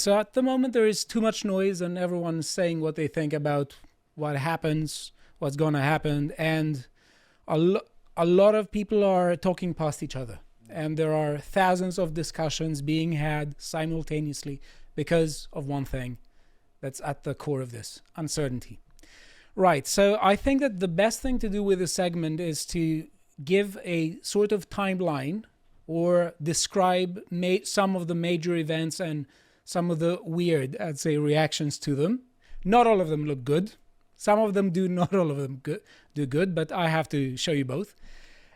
So at the moment there is too much noise and everyone's saying what they think about what happens, what's going to happen, and a lot of people are talking past each other. And there are thousands of discussions being had simultaneously because of one thing that's at the core of this: uncertainty. Right, so I think that the best thing to do with this segment is to give a sort of timeline or describe some of the major events and some of the weird, I'd say, reactions to them. Not all of them look good. Some of them do, not all of them do good, but I have to show you both.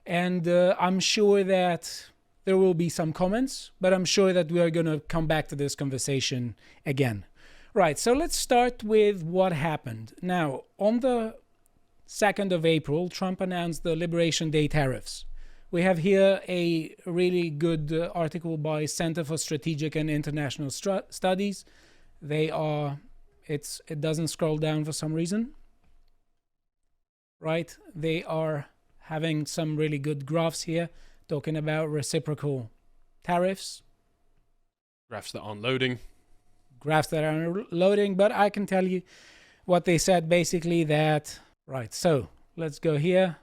And I'm sure that there will be some comments, but I'm sure that we are going to come back to this conversation again. Right, so let's start with what happened. Now, on the 2nd of April, Trump announced the Liberation Day tariffs. We have here a really good article by Center for Strategic and International Studies. It doesn't scroll down for some reason. Right, they are having some really good graphs here, talking about reciprocal tariffs. Graphs that aren't loading. But I can tell you what they said basically that, right, so let's go here.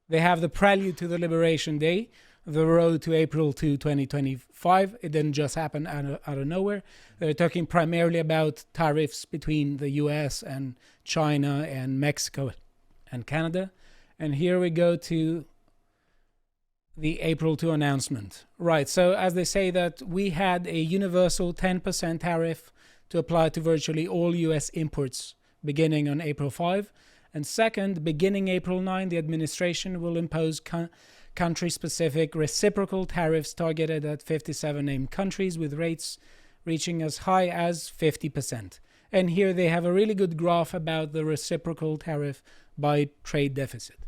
They have the prelude to the Liberation Day, the road to April 2, 2025. It didn't just happen out of nowhere. They're talking primarily about tariffs between the US and China and Mexico and Canada. And here we go to the April 2 announcement. Right, so as they say that we had a universal 10% tariff to apply to virtually all US imports beginning on April 5. And second, beginning April 9, the administration will impose country-specific reciprocal tariffs targeted at 57 named countries with rates reaching as high as 50%. And here they have a really good graph about the reciprocal tariff by trade deficit.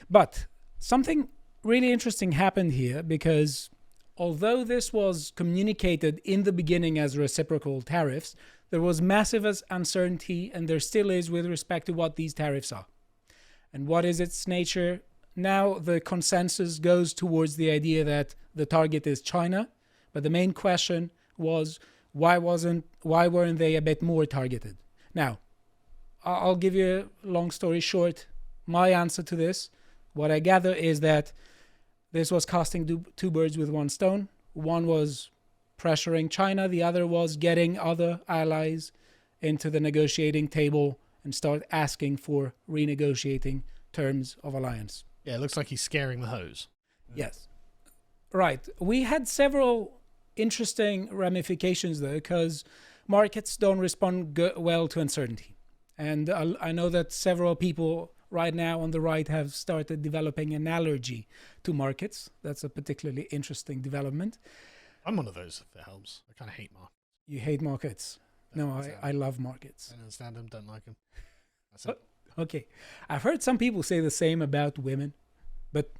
But something really interesting happened here, because although this was communicated in the beginning as reciprocal tariffs, there was massive uncertainty, and there still is, with respect to what these tariffs are and what is its nature. Now the consensus goes towards the idea that the target is China, but the main question was why weren't they a bit more targeted? Now, I'll give you a long story short. My answer to this, what I gather, is that this was casting two birds with one stone. One was pressuring China, the other was getting other allies into the negotiating table and start asking for renegotiating terms of alliance. Yeah, it looks like he's scaring the hose. Yes. Right. We had several interesting ramifications though, because markets don't respond well to uncertainty. And I know that several people right now on the right have started developing an allergy to markets. That's a particularly interesting development. I'm one of those, if it helps. I kind of hate markets. You hate markets? No, I love markets. I don't understand them, don't like them. Okay. I've heard some people say the same about women, but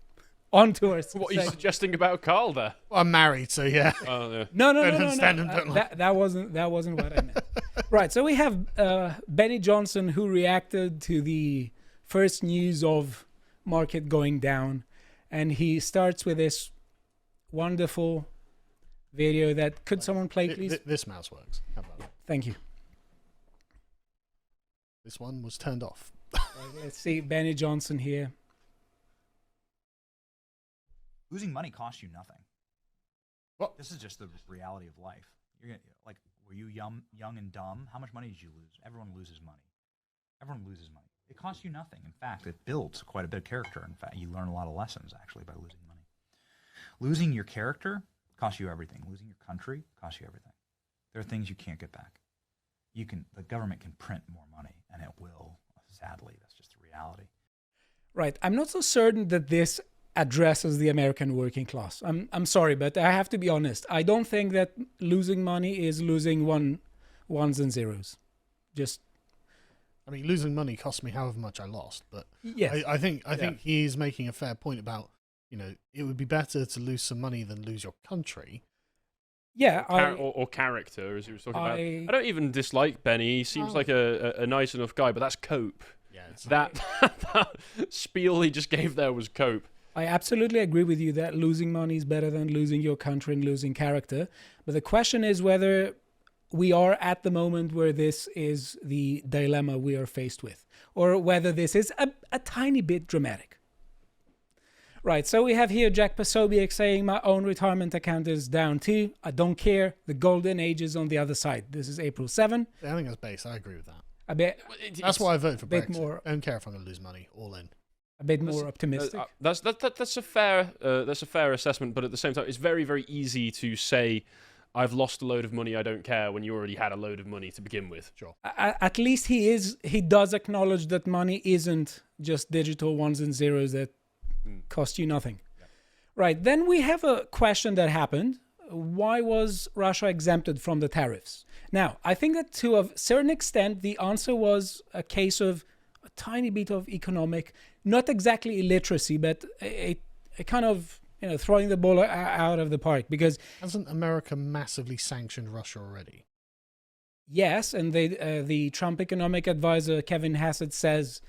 on to our What are you suggesting about Carl there? Well, I'm married, so yeah. Oh, yeah. No. Understand them, don't like. That wasn't what I meant. Right. So we have Benny Johnson, who reacted to the first news of market going down, and he starts with this wonderful video that could someone play, please? This mouse works. How about that? Thank you. This one was turned off. Right, let's see Benny Johnson here. Losing money costs you nothing. What? This is just the reality of life. You're gonna, like, were you young and dumb? How much money did you lose? Everyone loses money. Everyone loses money. It costs you nothing. In fact, it builds quite a bit of character. In fact, you learn a lot of lessons, actually, by losing money. Losing your character costs you everything. Losing your country costs you everything. There are things you can't get back. The government can print more money, and it will. Sadly, that's just the reality. Right. I'm not so certain that this addresses the American working class. I'm sorry, but I have to be honest. I don't think that losing money is losing ones and zeros. I mean, losing money cost me however much I lost, but yes. I think he's making a fair point about, it would be better to lose some money than lose your country. Yeah, or character, as you were talking about. I don't even dislike Benny. He seems like a nice enough guy, but that's cope. Yeah, that spiel he just gave there was cope. I absolutely agree with you that losing money is better than losing your country and losing character. But the question is whether we are at the moment where this is the dilemma we are faced with, or whether this is a tiny bit dramatic. Right, so we have here Jack Posobiec saying, my own retirement account is down too. I don't care. The golden age is on the other side. This is April 7. I think that's base. I agree with that. A bit. That's why I voted for bit Brexit. more. I don't care if I'm going to lose money. All in. A bit more optimistic. That's a fair assessment, but at the same time, it's very, very easy to say, I've lost a load of money, I don't care, when you already had a load of money to begin with. Sure. At least he does acknowledge that money isn't just digital ones and zeros that cost you nothing. Yeah. Right, then we have a question that happened. Why was Russia exempted from the tariffs? Now, I think that to a certain extent, the answer was a case of a tiny bit of economic, not exactly illiteracy, but a kind of, throwing the ball out of the park. Because hasn't America massively sanctioned Russia already? Yes, and the Trump economic advisor Kevin Hassett says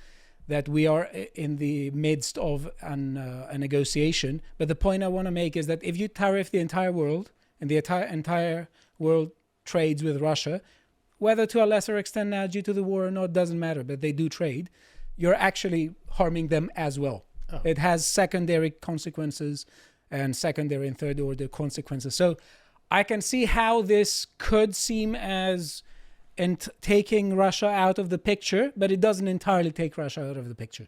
that we are in the midst of a negotiation. But the point I want to make is that if you tariff the entire world, and the entire world trades with Russia, whether to a lesser extent now due to the war or not, doesn't matter, but they do trade, you're actually harming them as well. Oh. It has secondary consequences and secondary and third order consequences. So I can see how this could seem as taking Russia out of the picture, but it doesn't entirely take Russia out of the picture.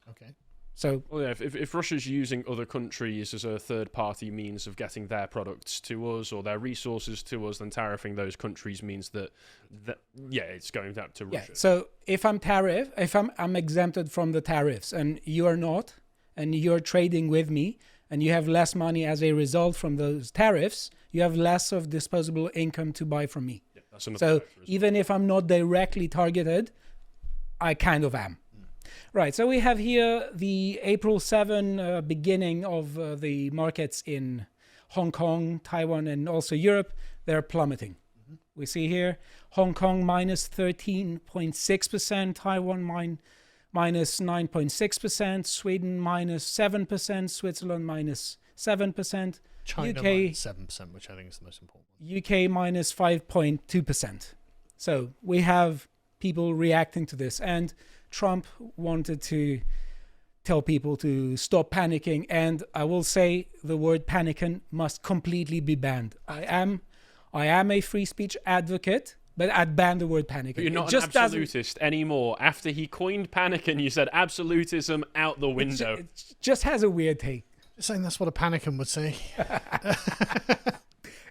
Okay. So, well, yeah, if Russia's using other countries as a third-party means of getting their products to us or their resources to us, then tariffing those countries means that it's going out to Russia. Yeah. So if I'm exempted from the tariffs and you are not, and you're trading with me, and you have less money as a result from those tariffs, you have less of disposable income to buy from me. Yeah, that's so even if I'm not directly targeted, I kind of am. Right, so we have here the April 7 beginning of the markets in Hong Kong, Taiwan, and also Europe. They're plummeting. Mm-hmm. We see here Hong Kong minus 13.6%, Taiwan minus 9.6%, Sweden minus 7%, Switzerland minus 7%, China UK minus 7%, which I think is the most important one. UK minus 5.2%. So we have people reacting to this, and Trump wanted to tell people to stop panicking, and I will say the word panicking must completely be banned. I am a free speech advocate, but I'd ban the word panicking. But you're not an absolutist anymore. After he coined panicking, you said absolutism out the window. It just has a weird take. Just saying that's what a panicking would say.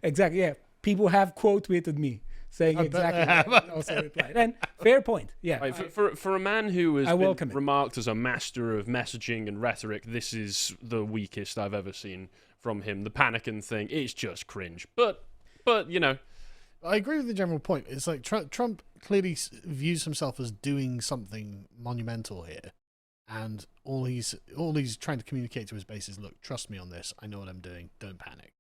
Exactly, yeah. People have quote tweeted me saying exactly what I also replied. And fair point, yeah. Right, for a man who has been remarked as a master of messaging and rhetoric, this is the weakest I've ever seen from him. The panicking thing, it's just cringe. But I agree with the general point. It's like Trump clearly views himself as doing something monumental here. And all he's trying to communicate to his base is, look, trust me on this. I know what I'm doing. Don't panic.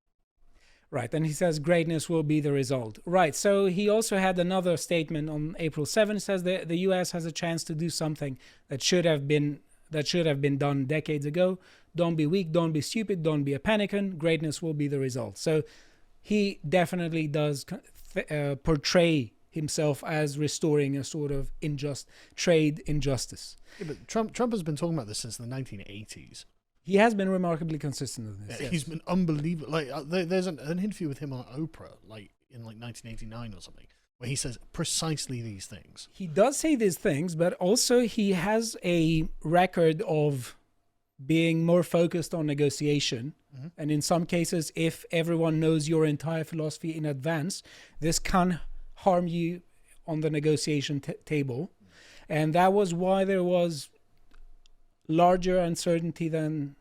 Right, and he says greatness will be the result. Right, so he also had another statement on April 7th, says that the U.S. has a chance to do something that should have been done decades ago. Don't be weak, don't be stupid, don't be a panicking. Greatness will be the result. So he definitely does portray himself as restoring a sort of trade injustice. Yeah, but Trump has been talking about this since the 1980s. He has been remarkably consistent with this. Yeah, yes. He's been unbelievable. Like there's an interview with him on Oprah, like in 1989 or something, where he says precisely these things. He does say these things, but also he has a record of being more focused on negotiation. Mm-hmm. And in some cases, if everyone knows your entire philosophy in advance, this can harm you on the negotiation table. And that was why there was larger uncertainty than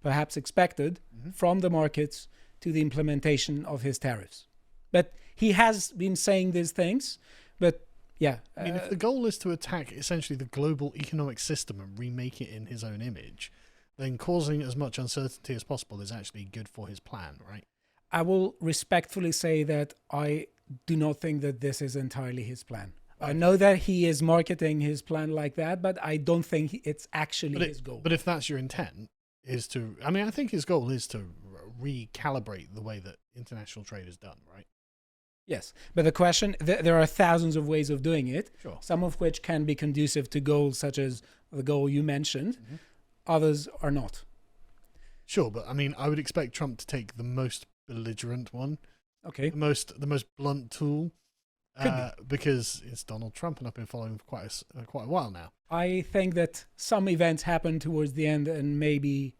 perhaps expected from the markets to the implementation of his tariffs. But he has been saying these things, but yeah. I mean, if the goal is to attack essentially the global economic system and remake it in his own image, then causing as much uncertainty as possible is actually good for his plan, right? I will respectfully say that I do not think that this is entirely his plan. I know that he is marketing his plan like that, but I don't think it's actually his goal. But if that's your intent, I think his goal is to recalibrate the way that international trade is done, right? Yes, but the question, there are thousands of ways of doing it, Sure. some of which can be conducive to goals such as the goal you mentioned. Others are not. Sure, but I mean, I would expect Trump to take the most belligerent one, Okay. the most blunt tool, Could because it's Donald Trump, and I've been following him for quite a while now. I think that some events happen towards the end, and maybe,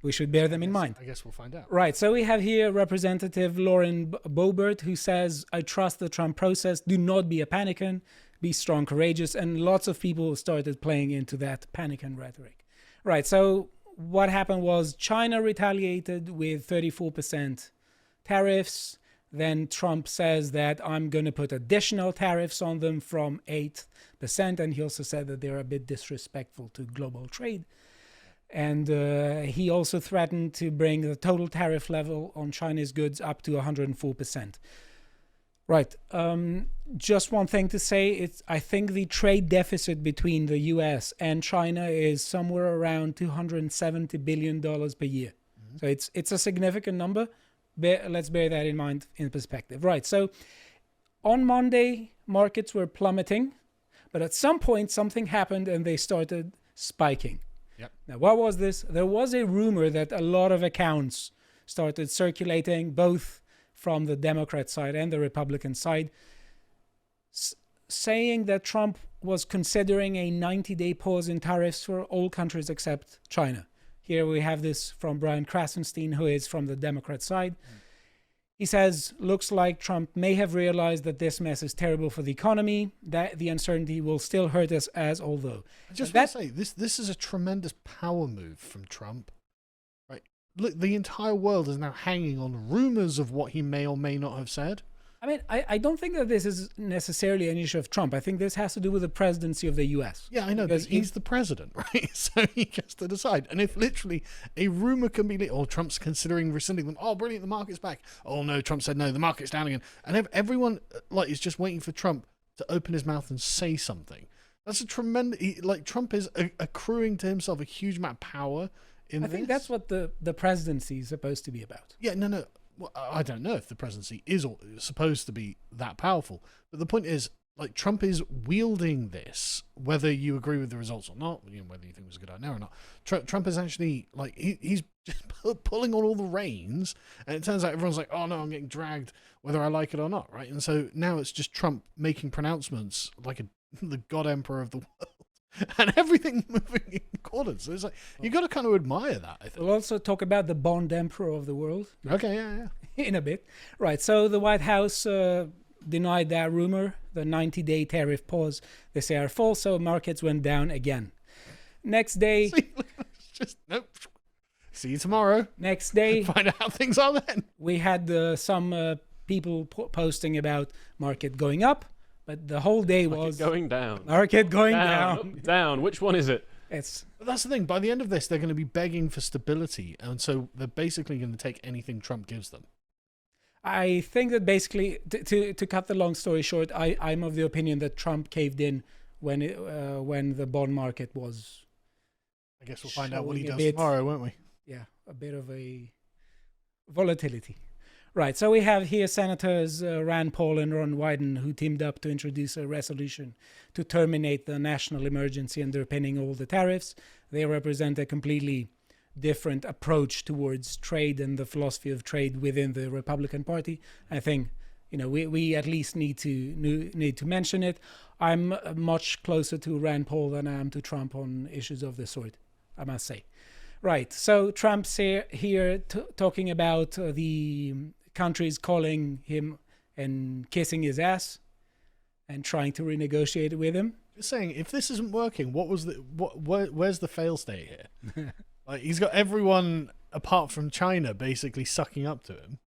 we should bear them in mind. I guess we'll find out. Right. So we have here Representative Lauren Boebert, who says, "I trust the Trump process. Do not be a panican. Be strong, courageous." And lots of people started playing into that panican rhetoric. Right. So what happened was China retaliated with 34% tariffs. Then Trump says that I'm going to put additional tariffs on them from 8%. And he also said that they're a bit disrespectful to global trade. And he also threatened to bring the total tariff level on Chinese goods up to 104%. Right. Just one thing to say, I think the trade deficit between the US and China is somewhere around $270 billion per year. So it's a significant number. Let's bear that in mind in perspective. Right. So on Monday, markets were plummeting, but at some point something happened and they started spiking. Yep. Now, what was this? There was a rumor that a lot of accounts started circulating, both from the Democrat side and the Republican side, saying that Trump was considering a 90-day pause in tariffs for all countries except China. Here we have this from Brian Krasenstein, who is from the Democrat side. He says, looks like Trump may have realized that this mess is terrible for the economy, that the uncertainty will still hurt us although. I just want to say, this is a tremendous power move from Trump. Right? Look, the entire world is now hanging on rumors of what he may or may not have said. I mean, I don't think that this is necessarily an issue of Trump. I think this has to do with the presidency of the U.S. Yeah, I know, because he's the president, right? So he gets to decide. And if literally a rumor can be, Trump's considering rescinding them. Oh, brilliant, the market's back. Oh, no, Trump said no, the market's down again. And everyone is just waiting for Trump to open his mouth and say something. That's a tremendous, Trump is accruing to himself a huge amount of power in this. I think that's what the presidency is supposed to be about. Yeah, no. Well, I don't know if the presidency is supposed to be that powerful, but the point is, Trump is wielding this, whether you agree with the results or not, whether you think it was a good idea or not. Trump is actually he's just pulling on all the reins, and it turns out everyone's like, "Oh no, I'm getting dragged, whether I like it or not," right? And so now it's just Trump making pronouncements like the God Emperor of the world. And everything moving in accordance. So it's you got to kind of admire that, I think. We'll also talk about the Bond Emperor of the world. Okay, yeah. In a bit. Right, so the White House denied that rumor, the 90-day tariff pause. They say are false, so markets went down again. Next day... Just, nope. See you tomorrow. Next day... Find out how things are then. We had some people posting about market going up. But the whole day was going down. Market going down. Down. Which one is it? But that's the thing. By the end of this, they're going to be begging for stability, and so they're basically going to take anything Trump gives them. I think that basically, to cut the long story short, I'm of the opinion that Trump caved in when the bond market was. I guess we'll find out what he does bit, tomorrow, won't we? Yeah, a bit of a volatility. Right, so we have here Senators Rand Paul and Ron Wyden, who teamed up to introduce a resolution to terminate the national emergency underpinning all the tariffs. They represent a completely different approach towards trade and the philosophy of trade within the Republican Party. I think, we at least need to mention it. I'm much closer to Rand Paul than I am to Trump on issues of this sort, I must say. Right, so Trump's here talking about the countries calling him and kissing his ass and trying to renegotiate with him. Just saying, if this isn't working, where's the fail state here? He's got everyone apart from China basically sucking up to him.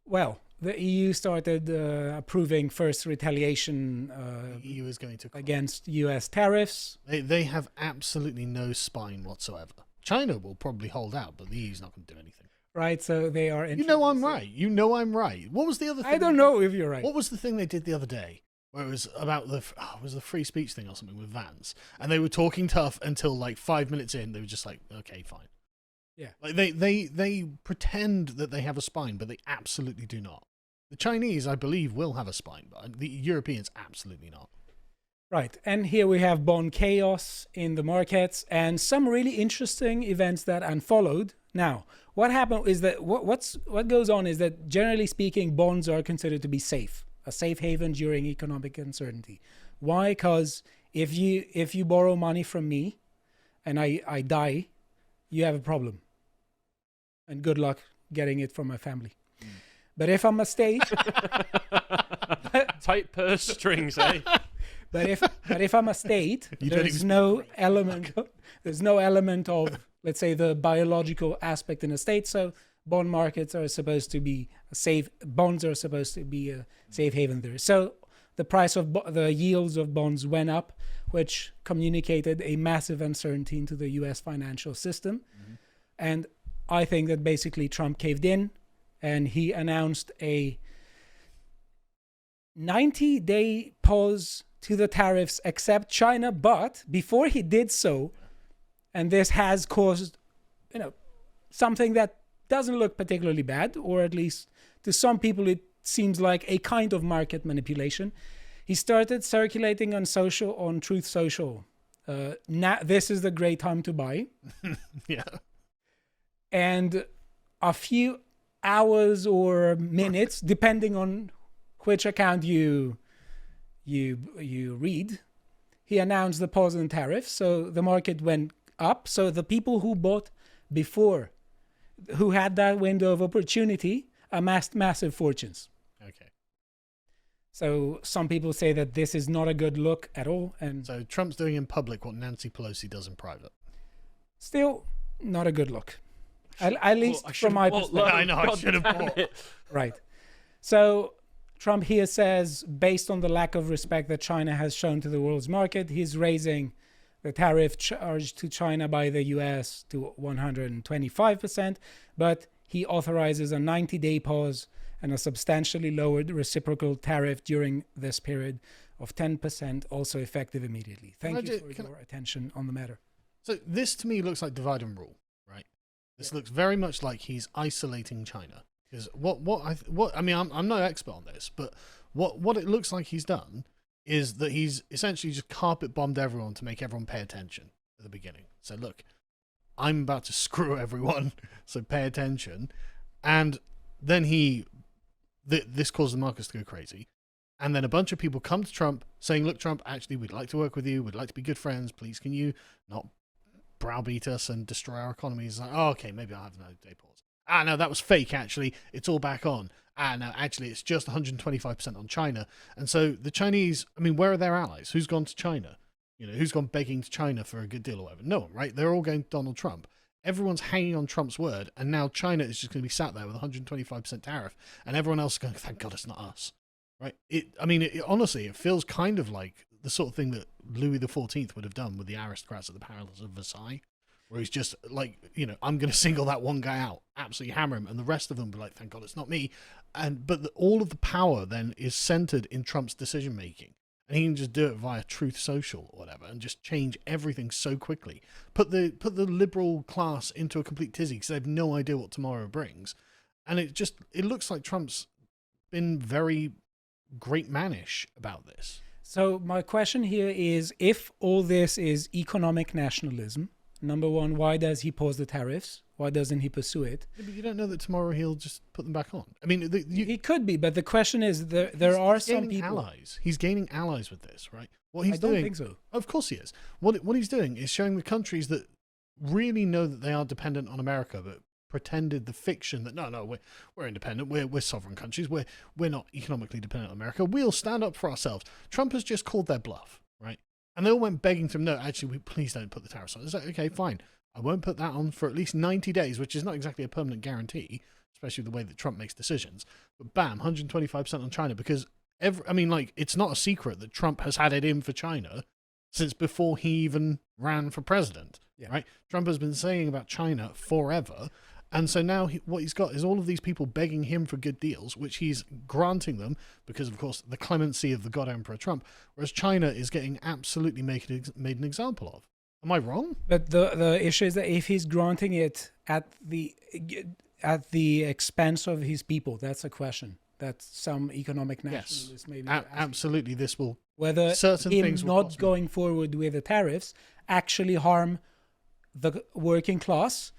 Well, the EU started approving first retaliation the EU is going to against US tariffs. They have absolutely no spine whatsoever. China will probably hold out, but the EU's not going to do anything. Right, so they are... I'm right. What was the other thing? I don't know if you're right. What was the thing they did the other day? Where it was about was the free speech thing or something with Vance? And they were talking tough until 5 minutes in, they were just like, okay, fine. Yeah. Like they pretend that they have a spine, but they absolutely do not. The Chinese, I believe, will have a spine, but the Europeans absolutely not. Right, and here we have bond chaos in the markets and some really interesting events that unfollowed. Now, what happened is that what goes on is that generally speaking, bonds are considered to be safe, a safe haven during economic uncertainty. Why? Because if you borrow money from me, and I die, you have a problem, and good luck getting it from my family. But if I'm a state, Tight purse strings, eh? But if I'm a state, there's no element of, let's say, the biological aspect in a state. So bond markets are supposed to be bonds are supposed to be a safe haven there. So the price of the yields of bonds went up, which communicated a massive uncertainty into the U.S. financial system. Mm-hmm. And I think that basically Trump caved in, and he announced a 90-day pause to the tariffs except China. But before he did so, and this has caused, something that doesn't look particularly bad, or at least to some people it seems like a kind of market manipulation. He started circulating on Truth Social. Now this is the great time to buy. Yeah. And a few hours or minutes, depending on which account you read, he announced the pause on tariffs. So the market went up. So the people who bought before, who had that window of opportunity, amassed massive fortunes. Okay. So some people say that this is not a good look at all. And so Trump's doing in public what Nancy Pelosi does in private. Still not a good look. At least from my perspective. I know, I should have bought. Right. So Trump here says, based on the lack of respect that China has shown to the world's market, he's raising the tariff charge to China by the US to 125%, but he authorizes a 90-day pause and a substantially lowered reciprocal tariff during this period of 10%, also effective immediately. Thank you for your attention on the matter. So this to me looks like divide and rule, right? This looks very much like he's isolating China. Because I'm no expert on this, but what it looks like he's done is that he's essentially just carpet bombed everyone to make everyone pay attention at the beginning. So look, I'm about to screw everyone, so pay attention. And then this caused the markets to go crazy. And then a bunch of people come to Trump saying, look, Trump, actually, we'd like to work with you. We'd like to be good friends. Please, can you not browbeat us and destroy our economy? He's like, oh, okay, maybe I'll have another day pause. Ah, no, that was fake, actually. It's all back on. Ah, no, actually, it's just 125% on China. And so the Chinese, where are their allies? Who's gone to China? Who's gone begging to China for a good deal or whatever? No one, right? They're all going to Donald Trump. Everyone's hanging on Trump's word, and now China is just going to be sat there with a 125% tariff, and everyone else is going, thank God it's not us, right? Honestly, it feels kind of like the sort of thing that Louis XIV would have done with the aristocrats at the Palace of Versailles, where he's just like, I'm going to single that one guy out, absolutely hammer him, and the rest of them be like, thank God it's not me. But all of the power then is centered in Trump's decision making, and he can just do it via Truth Social or whatever, and just change everything so quickly. Put the liberal class into a complete tizzy because they have no idea what tomorrow brings, and it looks like Trump's been very great mannish about this. So my question here is, if all this is economic nationalism, number one, why does he pause the tariffs? Why doesn't he pursue it? Yeah, but you don't know that tomorrow he'll just put them back on. He could be, but the question is, there are some people. Allies. He's gaining allies with this, right? What he's doing, doing, think so. Of course he is. What he's doing is showing the countries that really know that they are dependent on America, but pretended the fiction that no, we're independent, we're sovereign countries, we're not economically dependent on America. We'll stand up for ourselves. Trump has just called their bluff, right? And they all went begging to him, no, actually, please don't put the tariffs on. It's like, okay, fine. I won't put that on for at least 90 days, which is not exactly a permanent guarantee, especially the way that Trump makes decisions. But bam, 125% on China, because it's not a secret that Trump has had it in for China since before he even ran for president, right? Trump has been saying about China forever. And so now what he's got is all of these people begging him for good deals, which he's granting them because, of course, the clemency of the God Emperor Trump, whereas China is getting absolutely made an example of. Am I wrong? But the issue is that if he's granting it at the expense of his people, that's a question that some economic nationalists maybe are asking. Absolutely. This will Whether certain him things will not cost going forward with the tariffs actually harm the working class,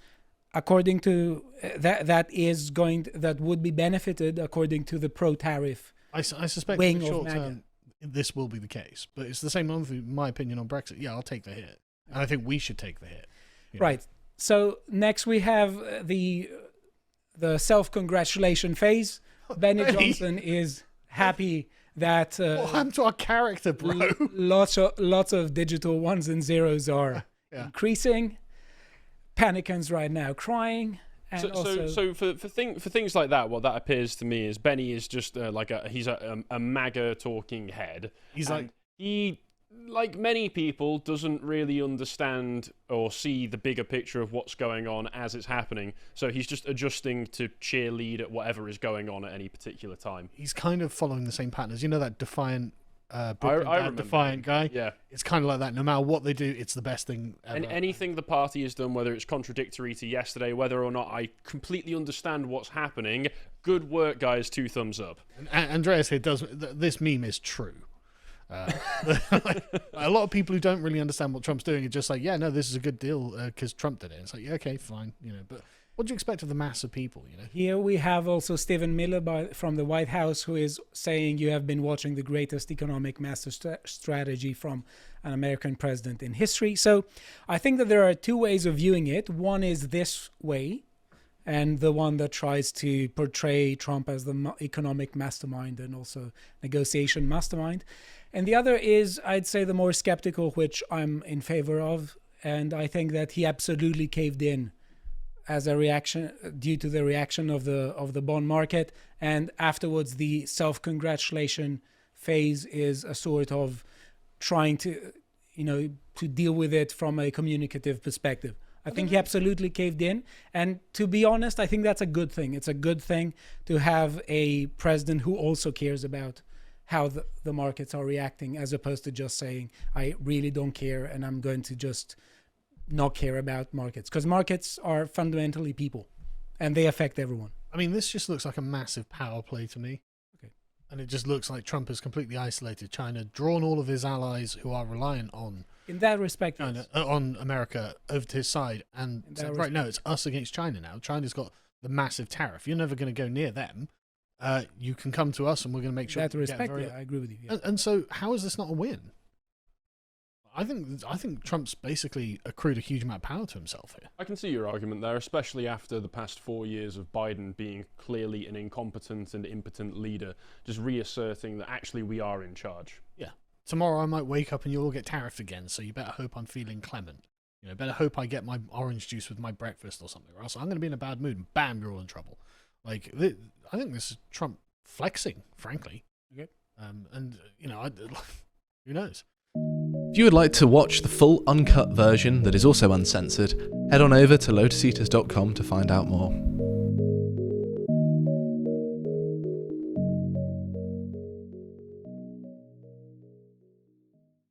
according to that would be benefited according to the pro-tariff. I suspect wing in the of short MAGA. term this will be the case, but it's the same with my opinion on Brexit. Yeah, I'll take the hit, and I think we should take the hit. You know? Right. So next we have the self-congratulation phase. Benny Johnson is happy that What happened to our character, bro? lots of digital ones and zeros are increasing. Panicans right now crying. And so for things like that, what that appears to me is Benny is just he's a MAGA talking head. He's like, he, like many people, doesn't really understand or see the bigger picture of what's going on as it's happening. So he's just adjusting to cheerlead at whatever is going on at any particular time. he's kind of following the same pattern as, you know, that defiant I Brooklyn Dad remember defiant guy. Yeah. It's kind of like that. No matter what they do, it's the best thing ever. And anything the party has done, whether it's contradictory to yesterday, whether or not I completely understand what's happening, good work, guys. 2 thumbs up. And Andreas here does. This meme is true. A lot of people who don't really understand what Trump's doing are just like, yeah, no, this is a good deal because Trump did it. It's like, yeah, okay, fine, you know. But what do you expect of the mass of people, you know? here we have also Stephen Miller from the White House, who is saying you have been watching the greatest economic master strategy from an American president in history. So I think that there are 2 ways of viewing it. One is this way, and the one that tries to portray Trump as the economic mastermind and also negotiation mastermind. And the other is, I'd say, the more skeptical, which I'm in favor of. And I think that he absolutely caved in as a reaction due to the reaction of the bond market. And afterwards, the self-congratulation phase is a sort of trying to, to deal with it from a communicative perspective. I think he absolutely caved in. And to be honest, I think that's a good thing. It's a good thing to have a president who also cares about how the markets are reacting, as opposed to just saying, I really don't care and I'm going to just not care about markets. Because markets are fundamentally people and they affect everyone. I mean, this just looks like a massive power play to me. Okay. And it just looks like Trump has completely isolated China, drawn all of his allies who are reliant on In that respect, China, on America over to his side. And said, right now, it's us against China now. China's got the massive tariff. You're never going to go near them. You can come to us and we're going to make sure. In that respect, I agree with you. Yeah. And so how is this not a win? I think Trump's basically accrued a huge amount of power to himself here. I can see your argument there, especially after the past 4 years of Biden being clearly an incompetent and impotent leader, just reasserting that actually we are in charge. Yeah. Tomorrow I might wake up and you'll all get tariffed again, so you better hope I'm feeling clement. Better hope I get my orange juice with my breakfast or something, or else I'm going to be in a bad mood and bam, you're all in trouble. I think this is Trump flexing, frankly. Okay. Who knows? If you would like to watch the full uncut version that is also uncensored, head on over to lotuseaters.com to find out more.